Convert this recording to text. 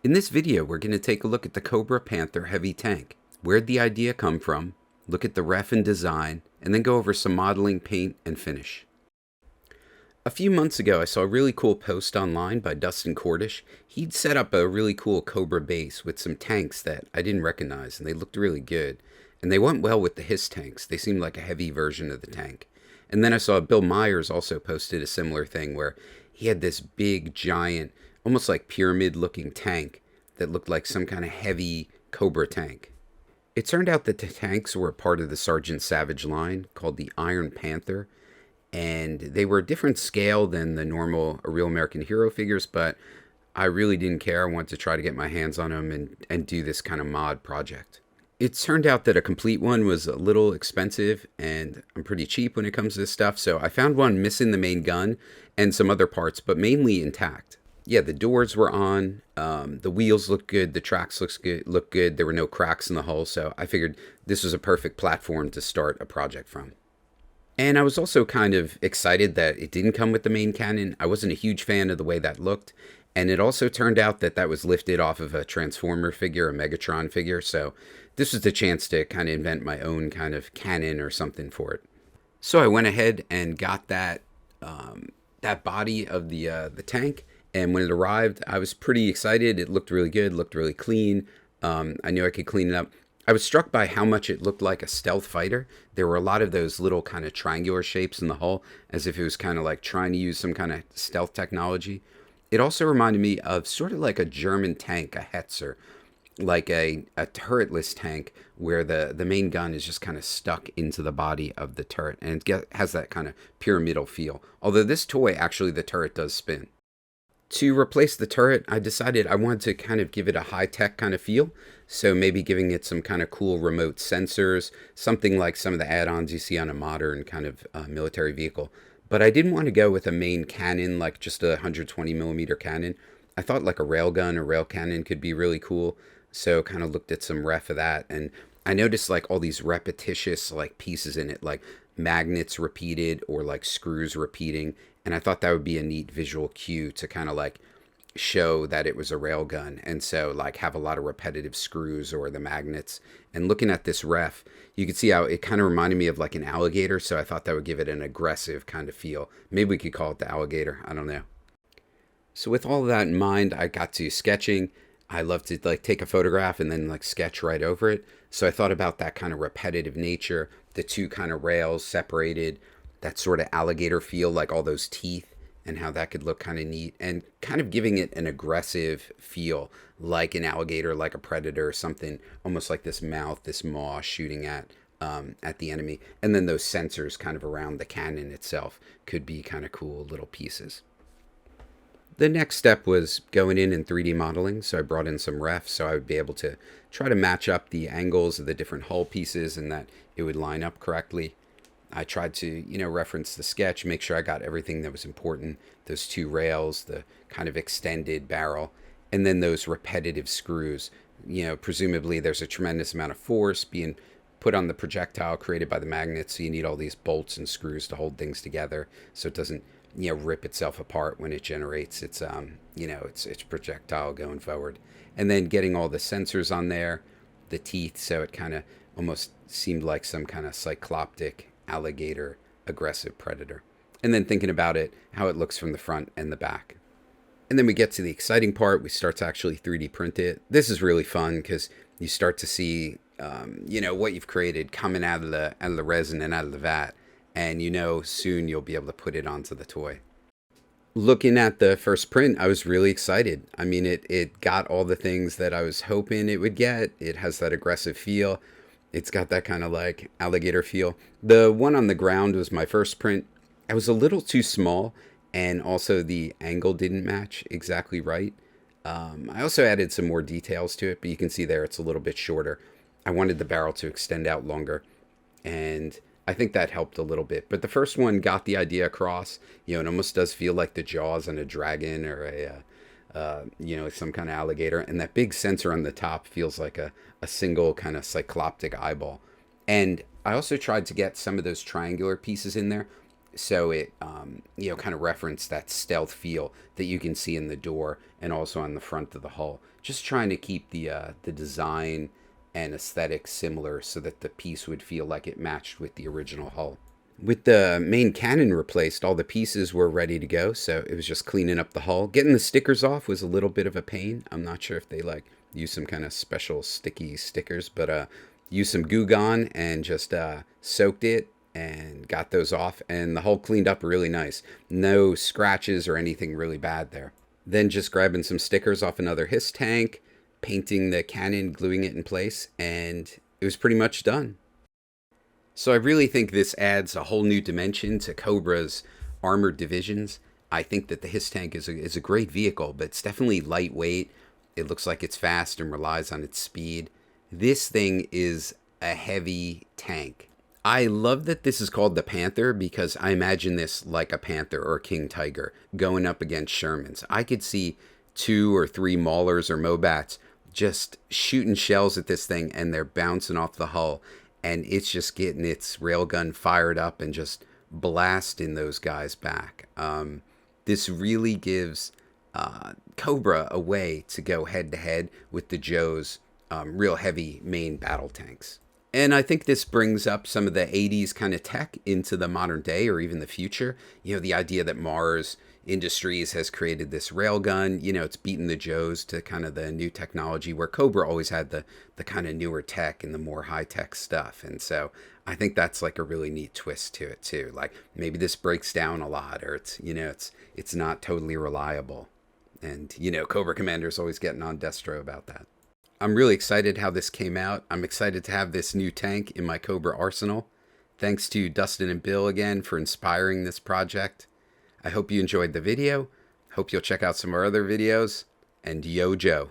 In this video, we're going to take a look at the Cobra Panther heavy tank. Where'd the idea come from? Look at the ref and design, and then go over some modeling, paint, and finish. A few months ago, I saw a really cool post online by Dustin Cordish. He'd set up a really cool Cobra base with some tanks that I didn't recognize, and they looked really good. And they went well with the HISS tanks. They seemed like a heavy version of the tank. And then I saw Bill M.A.R.S also posted a similar thing where he had this big, giant, almost like pyramid-looking tank that looked like some kind of heavy Cobra tank. It turned out that the tanks were a part of the Sergeant Savage line called the Iron Panther, and they were a different scale than the normal Real American Hero figures, but I really didn't care. I wanted to try to get my hands on them and do this kind of mod project. It turned out that a complete one was a little expensive, and I'm pretty cheap when it comes to this stuff, so I found one missing the main gun and some other parts, but mainly intact. Yeah, the doors were on, the wheels looked good, the tracks looked good, there were no cracks in the hull, so I figured this was a perfect platform to start a project from. And I was also kind of excited that it didn't come with the main cannon. I wasn't a huge fan of the way that looked. And it also turned out that that was lifted off of a Transformer figure, a Megatron figure. So this was the chance to kind of invent my own kind of cannon or something for it. So I went ahead and got that body of the tank. And when it arrived, I was pretty excited. It looked really good, looked really clean. I knew I could clean it up. I was struck by how much it looked like a stealth fighter. There were a lot of those little kind of triangular shapes in the hull, as if it was kind of like trying to use some kind of stealth technology. It also reminded me of sort of like a German tank, a Hetzer, like a turretless tank where the main gun is just kind of stuck into the body of the turret, and it has that kind of pyramidal feel. Although this toy, actually, the turret does spin. To replace the turret, I decided I wanted to kind of give it a high-tech kind of feel, so maybe giving it some kind of cool remote sensors, something like some of the add-ons you see on a modern kind of military vehicle. But I didn't want to go with a main cannon, like just a 120 millimeter cannon. I thought like a railgun or rail cannon could be really cool, so kind of looked at some ref of that, and I noticed like all these repetitious like pieces in it, like magnets repeated or like screws repeating, and I thought that would be a neat visual cue to kind of like show that it was a railgun, and so like have a lot of repetitive screws or the magnets. And looking at this ref, you can see how it kind of reminded me of like an alligator, so I thought that would give it an aggressive kind of feel. Maybe we could call it the alligator, I don't know. So with all of that in mind, I got to sketching. I love to like take a photograph and then like sketch right over it. So I thought about that kind of repetitive nature, the two kind of rails separated, that sort of alligator feel, like all those teeth, and how that could look kind of neat, and kind of giving it an aggressive feel, like an alligator, like a predator or something, almost like this mouth, this maw shooting at the enemy. And then those sensors kind of around the cannon itself could be kind of cool little pieces. The next step was going in and 3D modeling, so I brought in some refs so I would be able to try to match up the angles of the different hull pieces and that it would line up correctly. I tried to, reference the sketch, make sure I got everything that was important, those two rails, the kind of extended barrel, and then those repetitive screws. Presumably there's a tremendous amount of force being put on the projectile created by the magnets, so you need all these bolts and screws to hold things together so it doesn't rip itself apart when it generates its projectile going forward. And then getting all the sensors on there, the teeth, so it kind of almost seemed like some kind of cycloptic alligator aggressive predator. And then thinking about it, how it looks from the front and the back. And then we get to the exciting part. We start to actually 3D print it. This is really fun because you start to see what you've created coming out of the resin and out of the vat, and soon you'll be able to put it onto the toy. Looking at the first print, I was really excited. I mean, it got all the things that I was hoping it would get. It has that aggressive feel. It's got that kind of like alligator feel. The one on the ground was my first print. I was a little too small, and also the angle didn't match exactly right. I also added some more details to it, but you can see there it's a little bit shorter. I wanted the barrel to extend out longer, and I think that helped a little bit. But the first one got the idea across. It almost does feel like the jaws on a dragon or some kind of alligator. And that big sensor on the top feels like a single kind of cycloptic eyeball. And I also tried to get some of those triangular pieces in there. So it, kind of referenced that stealth feel that you can see in the door and also on the front of the hull. Just trying to keep the design and aesthetic similar so that the piece would feel like it matched with the original hull. With the main cannon replaced, all the pieces were ready to go, so it was just cleaning up the hull. Getting the stickers off was a little bit of a pain. I'm not sure if they use some kind of special sticky stickers, but used some Goo Gone and just soaked it and got those off, and the hull cleaned up really nice. No scratches or anything really bad there. Then just grabbing some stickers off another HISS tank, painting the cannon, gluing it in place, and it was pretty much done. So I really think this adds a whole new dimension to Cobra's armored divisions. I think that the HISS tank is a great vehicle, but it's definitely lightweight. It looks like it's fast and relies on its speed. This thing is a heavy tank. I love that this is called the Panther because I imagine this like a panther or a king tiger going up against Shermans. I could see 2 or 3 Maulers or Mobats just shooting shells at this thing, and they're bouncing off the hull, and it's just getting its railgun fired up and just blasting those guys back. This really gives Cobra a way to go head to head with the Joe's real heavy main battle tanks. And I think this brings up some of the 80s kind of tech into the modern day or even the future. The idea that M.A.R.S. Industries has created this railgun, it's beaten the Joes to kind of the new technology, where Cobra always had the kind of newer tech and the more high tech stuff. And so I think that's like a really neat twist to it too. Like maybe this breaks down a lot, or it's not totally reliable. And Cobra Commander's always getting on Destro about that. I'm really excited how this came out. I'm excited to have this new tank in my Cobra arsenal. Thanks to Dustin and Bill again for inspiring this project. I hope you enjoyed the video. Hope you'll check out some of our other videos. And yo, Joe.